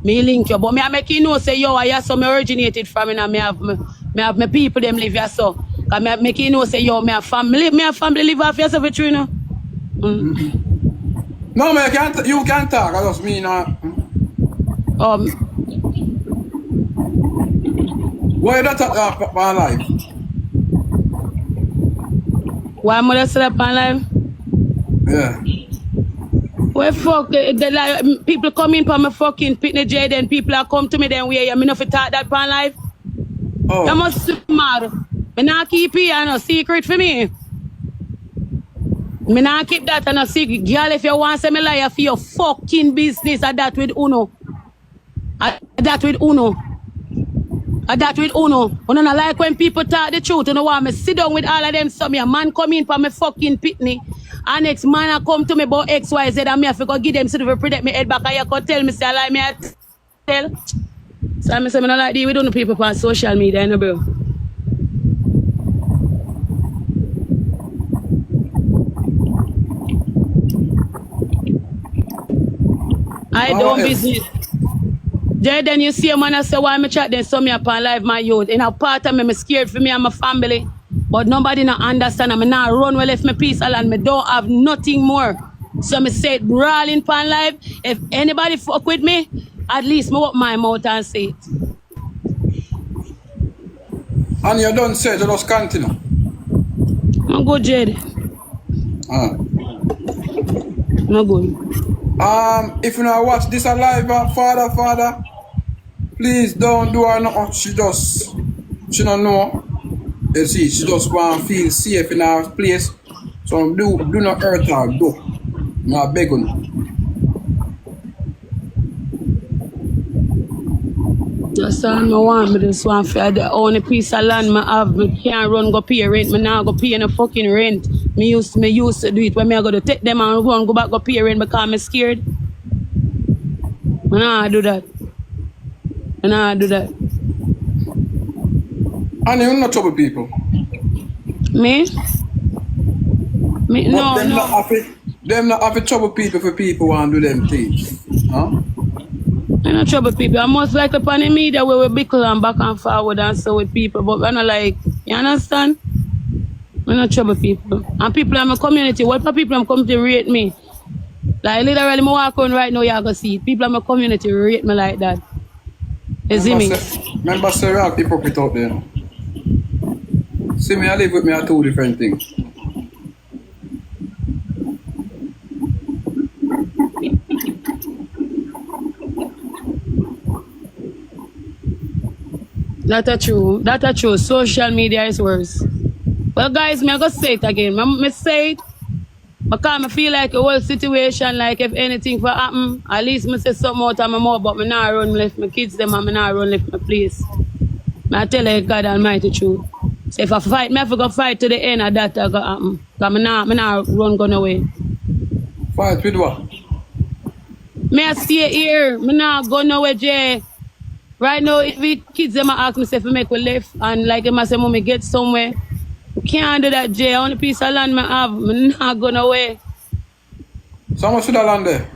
Me link you. But me I make you know say yo, I have some originated from and me have my people them live here so. Cause me make you know say yo, me have family live off yourself with you know. No man, you can't talk, I just mean why you don't talk on live? Why am I still up on live? Yeah. Well, fuck, like, people come in for my fucking Pitney J, then people are come to me, then we me not talk that on live. Oh. That must be mad. Me not keep it and a secret for me. Me not keep that and a secret. Girl, if you want to say me lie for your fucking business, I that with Uno. I that with Uno. Uno not like when people talk the truth. You know what? Me sit down with all of them. So me a man come in for me fucking Pitney. And next man a come to me about XYZ and me have to go give them so to protect me head back and you can tell me say I lie me I tell. So I say me not like this. We don't know people on social media, you know, bro. I don't business. Then you see a man I say why me chat then so me up on live my youth. In a part of me scared for me and my family. But nobody not understand. I'm not run well if me peace and me don't have nothing more. So me say it brawling pan live. If anybody fuck with me, at least me open my mouth and say it. And you don't say, you just continue. I'm good, Jed. No good. If you not watch this alive, father, please don't do her nothing. She don't know. You see, she just want to feel safe in our place. So do not hurt her, do. I beg you. Just all I want me this one for the only piece of land I have. Me can't run go pay rent. Me now go pay no fucking rent. Me used to do it when I go to take them and run go back go pay rent because I'm scared. Me nah do that. And you not trouble people. Me no. Them not have to trouble people for people want to do them things. Huh? I not trouble people. I must like upon the media where we bickle and back and forward and so with people. But we're not like, you understand? We're not trouble people. And people in my community, what for people come to rate me? Like literally, I walk on right now, you're going to see it. People in my community rate me like that. You see me? Remember, sir, I have hypocrite out there. See me, I live with me are two different things. That's true. Social media is worse. Well, guys, me I go say it again. Me say it because I feel like the whole situation, like if anything for happen, at least me say something out of my mouth, but me not run left my kids them and me not run left my place. I tell you God Almighty truth. So if I fight, me have to go fight to the end of that go happen. Because me not run gun away. Fight with what? Me I stay here. Me not go nowhere, Jay. Right now, if we kids them ask me if we make a left and like them say, "Mommy, get somewhere." We can't do that, Jay. Only piece of land I have, I'm not going away. So how much should I land there?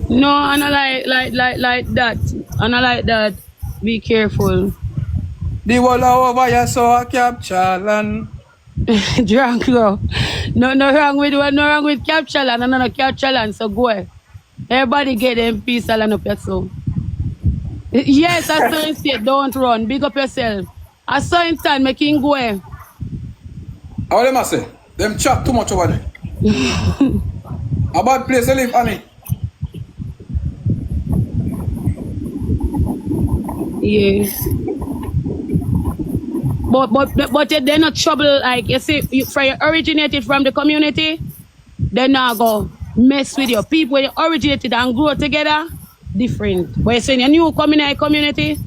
No, I don't like that. I don't like that. Be careful. The wall over you saw a capture land. Drunk girl. No wrong with capture land. No capture land. So go. Everybody get them piece of land up yourself. Yes, I saw him say, don't run. Big up yourself. I saw him stand making go. How them I say? Them chat too much over there. A bad place to live, Annie. Yes. But they're not trouble, like you see, for you originated from the community, they're not go mess with you. People when you originated and grow together, different. But you say you new community,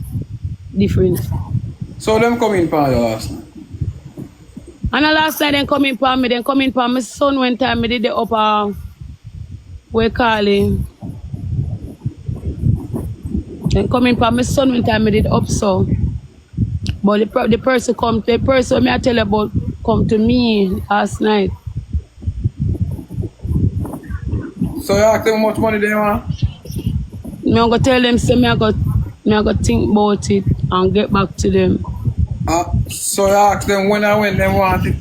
different. So them come in for you last night? And the last night they come in for my son one time, me did the upper, we call him. Then come in for my son one time, me did up so. But the person me I tell you about come to me last night. So you ask them how much money they want? Me I'm gonna tell them say me I go think about it and get back to them. So you ask them when and when they want it.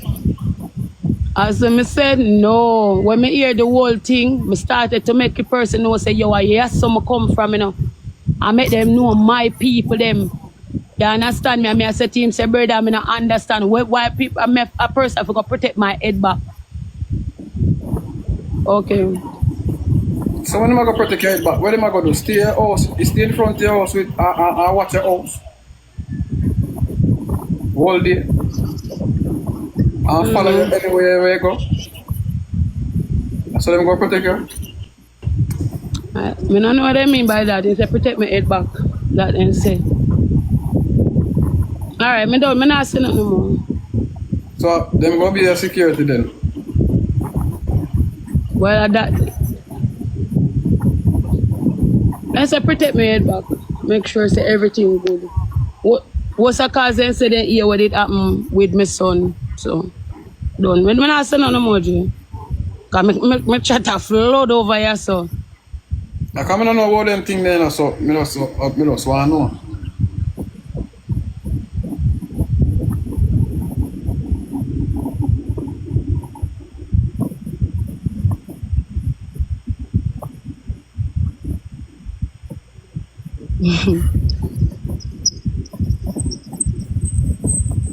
As me said, no. When me hear the whole thing, me started to make the person know say, yo, yes, so me come from, you know. I make them know my people, them. You understand me? And I said to him, say, brother, I don't understand why people, a person have to protect my head back. Okay. So when am I going to protect your head back? What am I going to do? Stay at your house? You stay in front of your house with, and watch your house? All day? And follow you anywhere you go? So them going to protect you? I don't know what I mean by that. They say protect my head back. That then say. Alright, me not say nothing more. So them going to be your security then? Well, that. I say protect my head back. Make sure say everything good. What's a cause then say they hear what it happened with my son. So, done. When I say nothing more, Jay. Because my chat a flood over here, so. I come don't know about them thing there, so me just want to know.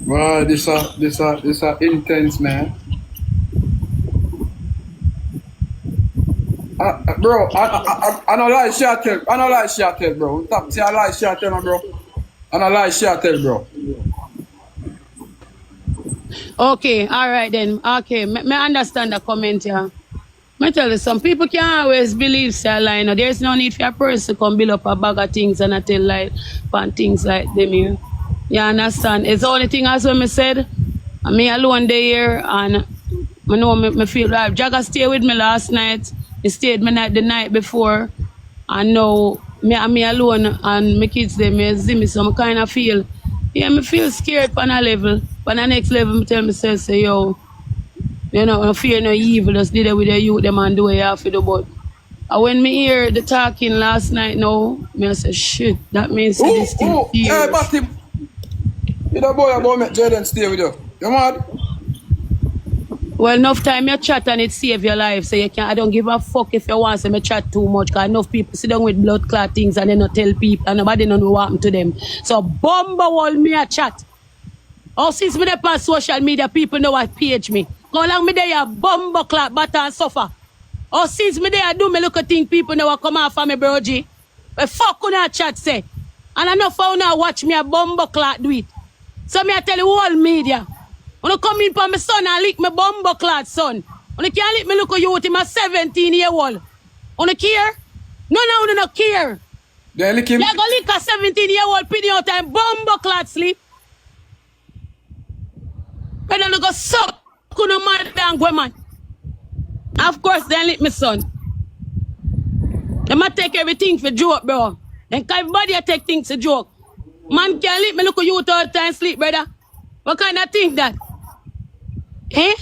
Wow, this a intense, man. Bro, I don't like shit tell. I don't like shit tell, bro. Stop say I like shit tell, bro. I don't like shit tell, bro. Okay, alright then. Okay, me understand the comment here. I tell you, some people can't always believe say lie. No, there's no need for a person to come build up a bag of things and I tell lie and things like them here. You understand? It's the only thing as when me said, me alone there here and I know me feel like Jagger stay with me last night. He stayed the night before, and now me alone and my kids them me see me, so I kind of feel, me feel scared on a level. On the next level, me tell myself, say, yo, you know, I fear no evil, just did it with the youth them and do what you have to do. But when me hear the talking last night now, me I say, shit, that means this thing serious. Hey, Batty, you the boy about make Jaden stay with you. You mad? Well, enough time you chat and it save your life. So you can I don't give a fuck if you want to me chat too much. Because enough people sit down with blood clot things and they not tell people and nobody know what happened to them. So bumble wall me a chat. Oh, since me dey on social media, people know what page me. How long me there bumble clot batter and suffer. Oh, since me there do me look at thing, people know what come off of me, bro G. But fuck on that chat say. And enough for now watch me a bumble clot do it. So me I tell the whole media. When you come in for my son and lick my bumbo clad son. When you can't lick me look at you with my 17-year-old. When you care? No, you don't care. They lick him. You go lick a 17-year-old pity out and bumbo clad sleep. And then you go suck no mad dang woman. Of course they lick my son. They might take everything for joke, bro. Then everybody take things for joke. Man can't lick me look at you all the time sleep, brother. What kind of thing that? Eh?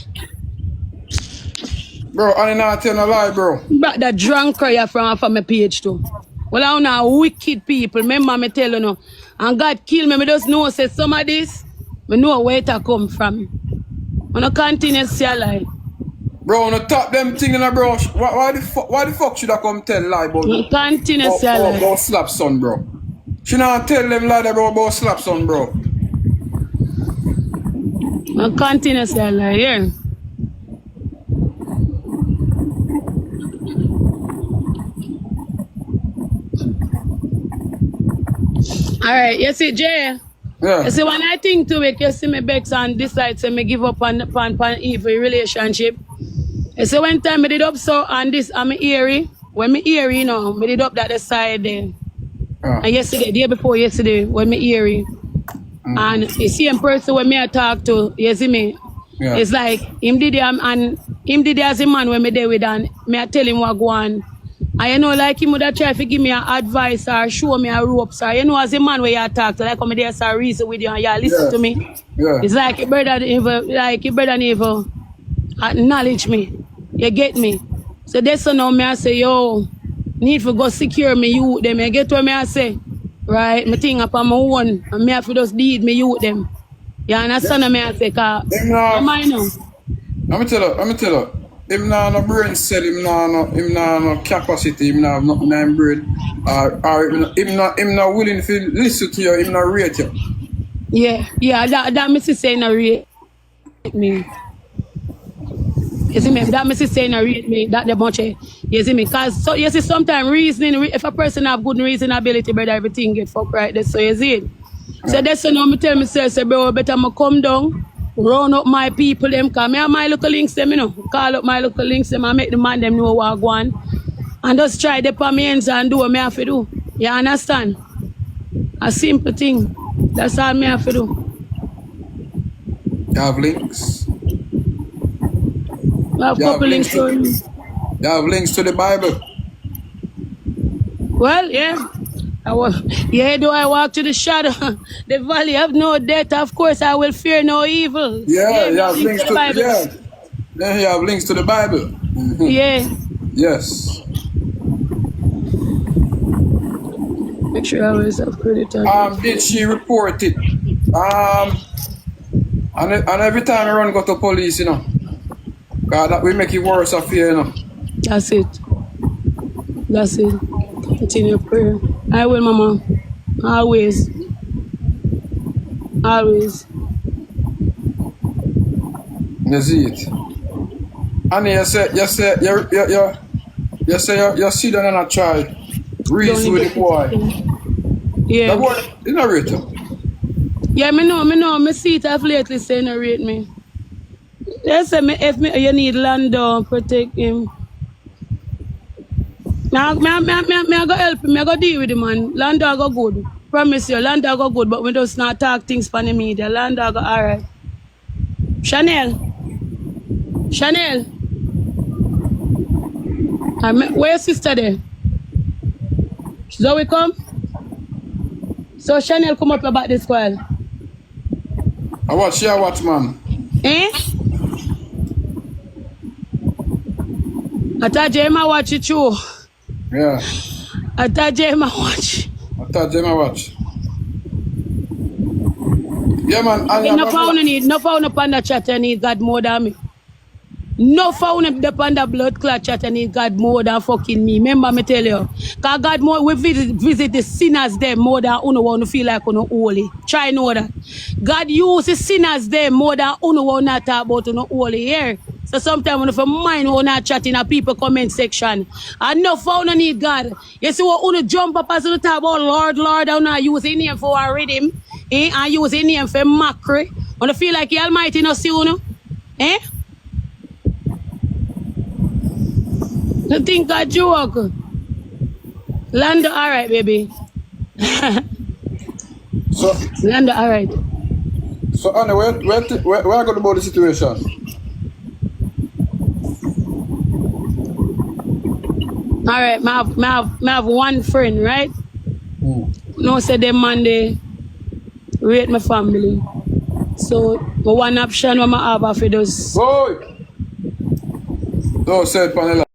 Bro, I ain't not telling a lie, bro. But the drunk cry from my page too. Well, I know wicked people. Remember me tell you no. And God kill me. I just know say some of this, I know where it come from. I don't continue to say a lie. Bro, on the top them thing in a bro. Why the fuck should I come tell lie about I continue to say a lie. About slap son, bro. She not tell them lie about slap son, bro. I continue to say a lie, yeah. Alright, you see, Jay. Yeah. You see, when I think to it, you see me begs and decide to me give up on evil relationship. You see, one time I did up so on this, I'm eerie. When me eerie, you know, I did up that side there. Yeah. And yesterday, day before yesterday, when me eerie. And the same person when me I talk to, you see me? Yeah. It's like him did it and him did it as a man when me there with and me I tell him what go on. And you know, like him would have tried to give me an advice or show me a ropes or you know as a man where you talk to, like when me there a reason with you and you listen to me. Yeah. It's like your brother never acknowledge me. You get me? So that's so now me I say, yo, need to go secure me youth them. I get what me I say. Right? Me think upon my own. And me have to just deed me youth them. You understand what me I say? Cause Him nah, I know. let me tell you. Him nah no brain cell, him nah no capacity, him nah have nothing in him brain. Or him not willing to listen to you, him not rate you. Yeah, that me say no rate me. You see me? That me say no rate me. That the bunch of, you see me? Cause so you see sometimes reasoning, if a person have good reasonability, brother, everything get fucked right there. So you see it. So that's why now me tell myself, say bro, better me come down, round up my people them, cause me have my local links them, you know. Call up my local links them and make the man them know what I go on. And just try the on my hands and do what me have to do. You understand? A simple thing. That's all me have to do. You have links. I have a couple links to you. You have links to the Bible. Well, yeah. Do I walk to the shadow, the valley of no death, of course I will fear no evil. Yeah, you have links links to the Bible. Then you have links to the Bible. Mhm. Yeah. Yes. Make sure I always have credit on Did she report it? And every time I run go to police, you know. God, that will make it worse of you, you know. That's it. That's it. Continue prayer. I will, Mama. Always. Always. You see it. And you say you sit down and try reason with the boy. Yeah. The boy, you not rate him. Yeah, me know. Me see it have lately say no rate me. They say if you need Lando, protect him. Now, I go help him. I go deal with him, man. Lando go good. Promise you, Lando go good, but we just not talk things for the media. Lando go alright. Chanel. Where your sister there? So we come? So Chanel come up about this while. I watch, man. Eh? I thought Jema watch it too. Yeah. I thought Jema watch. Yeah, man. And No found upon the chat and need God more than me. No found upon the blood clot chat and need God more than fucking me. Remember me tell you. Cause God more we visit the sinners there more than uno want to feel like uno holy. Try know that. God use the sinners there more than uno want to talk about uno holy here. So sometimes when you mind when not chat in a people comment section. And no found need God. You see what uno jump up as you talk about Lord, and not use his name for a rhythm. And use his name for mockery. When you feel like the Almighty no see uno. Eh? You think I joke? Lando alright, baby. So Lando alright. So Anna, where I got about the situation? Alright, I have one friend, right? No say them man they rate my family. So my one option when I have for those. Boy! No, said Panela.